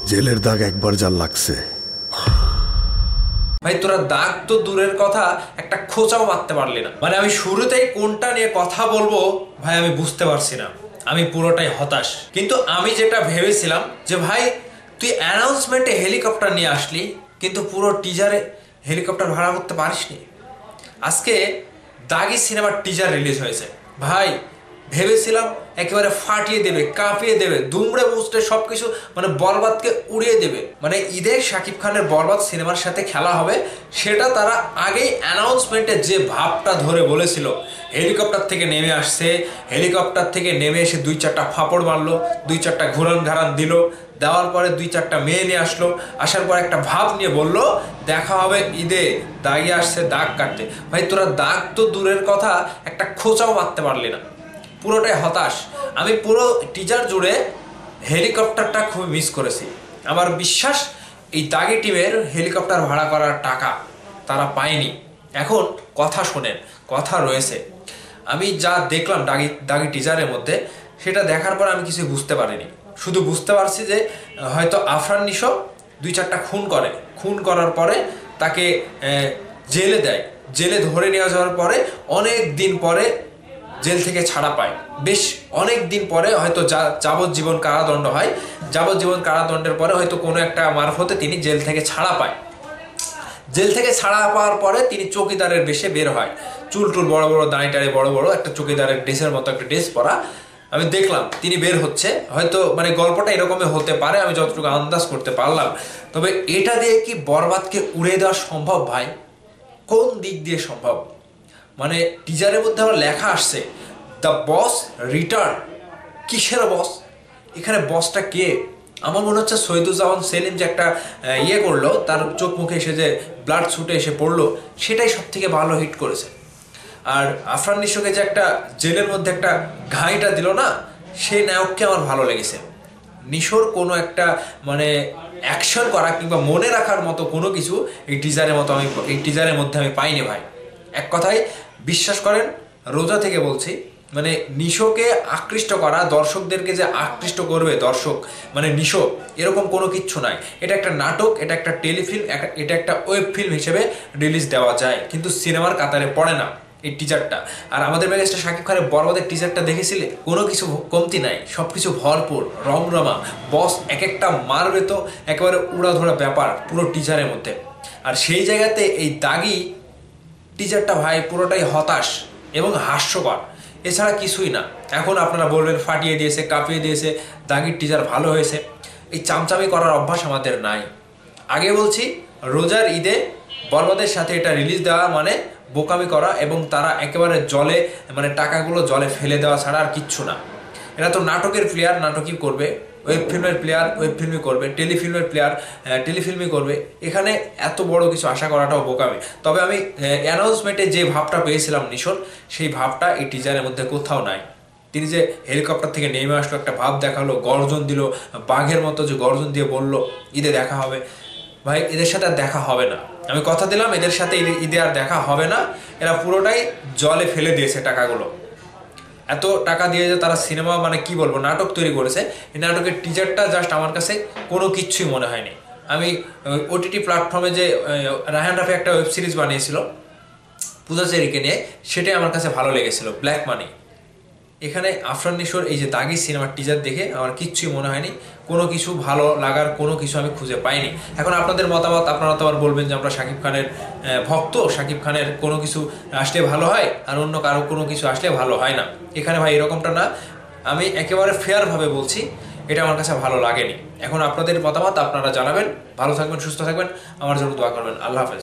জেলের দাগ একবার যার লাগছে। ভাই তোরা দাগ তো দূরের কথা, একটা খোঁচাও মারতে পারলি না। মানে আমি শুরুতেই কোনটা নিয়ে কথা বলবো ভাই আমি বুঝতে পারছি না, আমি পুরোটাই হতাশ। কিন্তু আমি যেটা ভেবেছিলাম যে ভাই তুই অ্যানাউন্সমেন্টে হেলিকপ্টার নিয়ে আসলি, কিন্তু পুরো টিজারে হেলিকপ্টার ভাড়া করতে পারিসনি। আজকে দাগি সিনেমার টিজার রিলিজ হয়েছে ভাই, ভেবেছিলাম একেবারে ফাটিয়ে দেবে, কাঁপিয়ে দেবে, দুমড়ে মুচড়ে সবকিছু মানে বরবাদকে উড়িয়ে দেবে। মানে ঈদে শাকিব খানের বরবাদ সিনেমার সাথে খেলা হবে, সেটা তারা আগেই অ্যানাউন্সমেন্টে যে ভাবটা ধরে বলেছিল, হেলিকপ্টার থেকে নেমে আসছে, হেলিকপ্টার থেকে নেমে এসে 2-4টা ফাপড় মারলো, 2-4টা ঘুরান ঘারান দিল, দেওয়ার পরে 2-4টা মেয়ে নিয়ে আসলো, আসার পর একটা ভাব নিয়ে বলল দেখা হবে ঈদে, দাগি আসছে দাগ কাটতে। ভাই তোরা দাগ তো দূরের কথা, একটা খোঁচাও মারতে পারলি না, পুরোটাই হতাশ। আমি পুরো টিজার জুড়ে হেলিকপ্টারটা খুবই মিস করেছি। আমার বিশ্বাস এই দাগি টিমের হেলিকপ্টার ভাড়া করার টাকা তারা পায়নি। এখন কথা শোনেন, কথা রয়েছে। আমি যা দেখলাম দাগি টিজারের মধ্যে, সেটা দেখার পর আমি কিছু বুঝতে পারিনি। শুধু বুঝতে পারছি যে হয়তো আফরান নিশো 2-4টা খুন করার পরে তাকে জেলে দেয়, জেলে ধরে নিয়ে যাওয়ার পরে অনেক দিন পরে জেল থেকে ছাড়া পায়। বেশ অনেক দিন পরে হয়তো যাবজ্জীবন কারাদণ্ড হয়, যাবজ্জীবন কারাদণ্ডের পরে হয়তো কোনো একটা মারফতে তিনি জেল থেকে ছাড়া পায়। জেল থেকে ছাড়া পাওয়ার পরে তিনি চৌকিদারের বেশে বের হয়, চুল টুল বড় বড়, দাঁড়িটারে বড় বড়, একটা চৌকিদারের ড্রেসের মতো একটা ড্রেস পরা। আমি দেখলাম তিনি বের হচ্ছে, হয়তো মানে গল্পটা এরকমই হতে পারে, আমি যতটুকু আন্দাজ করতে পারলাম। তবে এটা দিয়ে কি বরবাদকে উড়িয়ে দেওয়া সম্ভব ভাই? কোন দিক দিয়ে সম্ভব? মানে টিজারের মধ্যে আমার লেখা আসছে দ্য বস রিটার্ন। কিসের বস? এখানে বসটা কে? আমার মনে হচ্ছে শহীদুজ্জামান সেলিম যে একটা ইয়ে করলো, তার চোখ মুখে এসে যে ব্লাড ছুটে এসে পড়লো, সেটাই সব থেকে ভালো হিট করেছে। আর আফরান নিশোকে যে একটা জেলের মধ্যে একটা ঘাইটা দিল না, সেই নায়ককে আমার ভালো লেগেছে। নিশোর কোনো একটা মানে অ্যাকশন করা কিংবা মনে রাখার মতো কোনো কিছু এই টিজারের মধ্যে আমি পাইনি ভাই। এক কথায় বিশ্বাস করেন, রোজা থেকে বলছি, মানে নিশোকে আকৃষ্ট করা, দর্শকদেরকে যে আকৃষ্ট করবে দর্শক মানে নিশো, এরকম কোনো কিচ্ছু নাই। এটা একটা নাটক, এটা একটা টেলিফিল্ম, এটা একটা ওয়েব ফিল্ম হিসেবে রিলিজ দেওয়া যায়, কিন্তু সিনেমার কাতারে পড়ে না এই টিজারটা। আর আমাদের মেগাস্টার শাকিব খানের বরবাদের টিজারটা দেখেছিলে? কোনো কিছু কমতি নাই, সব কিছু ভরপুর, রমরমা। বস এক একটা মারবে তো একেবারে উড়াধরা ব্যাপার পুরো টিজারের মধ্যে। আর সেই জায়গাতে এই দাগি টিজারটা ভাই পুরোটাই হতাশ এবং হাস্যকর, এছাড়া কিছুই না। এখন আপনারা বলবেন ফাটিয়ে দিয়েছে, কাঁপিয়ে দিয়েছে, দাগির টিজার ভালো হয়েছে। এই চামচামি করার অভ্যাস আমাদের নাই। আগে বলছি, রোজার ঈদে বরবাদের সাথে এটা রিলিজ দেওয়া মানে বোকামি করা, এবং তারা একেবারে জলে মানে টাকাগুলো জলে ফেলে দেওয়া ছাড়া আর কিচ্ছু না। এরা তো নাটকের প্লেয়ার, নাটকই করবে, ওয়েব ফিল্মের প্লেয়ার ওয়েব ফিল্মই করবে, টেলিফিল্মের প্লেয়ার টেলিফিল্মই করবে। এখানে এত বড় কিছু আশা করাটাও বোকামি। তবে আমি অ্যানাউন্সমেন্টে যে ভাবটা পেয়েছিলাম নিশোর, সেই ভাবটা এই টিজারের মধ্যে কোথাও নাই। তিনি যে হেলিকপ্টার থেকে নেমে আসলো, একটা ভাব দেখালো, গর্জন দিল, বাঘের মতো যে গর্জন দিয়ে বলল ঈদে দেখা হবে। ভাই এদের সাথে আর দেখা হবে না, আমি কথা দিলাম এদের সাথে ঈদে আর দেখা হবে না। এরা পুরোটাই জলে ফেলে দিয়েছে টাকাগুলো। এত টাকা দিয়ে যে তারা সিনেমা মানে কি বলবো নাটক তৈরি করেছে, এই নাটকের টিজারটা জাস্ট আমার কাছে কোনো কিচ্ছুই মনে হয়নি। আমি ওটিটি প্ল্যাটফর্মে যে রায়হান রাফি একটা ওয়েব সিরিজ বানিয়েছিল পূজাচেরিকে নিয়ে, সেটাই আমার কাছে ভালো লেগেছিল, ব্ল্যাক মানি। এখানে আফরান নিশোর এই যে দাগি সিনেমার টিজার দেখে আমার কিচ্ছুই মনে হয়নি, কোনো কিছু ভালো লাগার কোনো কিছু আমি খুঁজে পাইনি। এখন আপনাদের মতামত, আপনারা তো আবার বলবেন যে আমরা শাকিব খানের ভক্ত, শাকিব খানের কোনো কিছু আসলে ভালো হয় আর অন্য কারো কোনো কিছু আসলে ভালো হয় না। এখানে ভাই এরকমটা না, আমি একেবারে ফেয়ারভাবে বলছি, এটা আমার কাছে ভালো লাগেনি। এখন আপনাদের মতামত আপনারা জানাবেন। ভালো থাকবেন, সুস্থ থাকবেন, আমার জন্য দোয়া করবেন। আল্লাহ হাফেজ।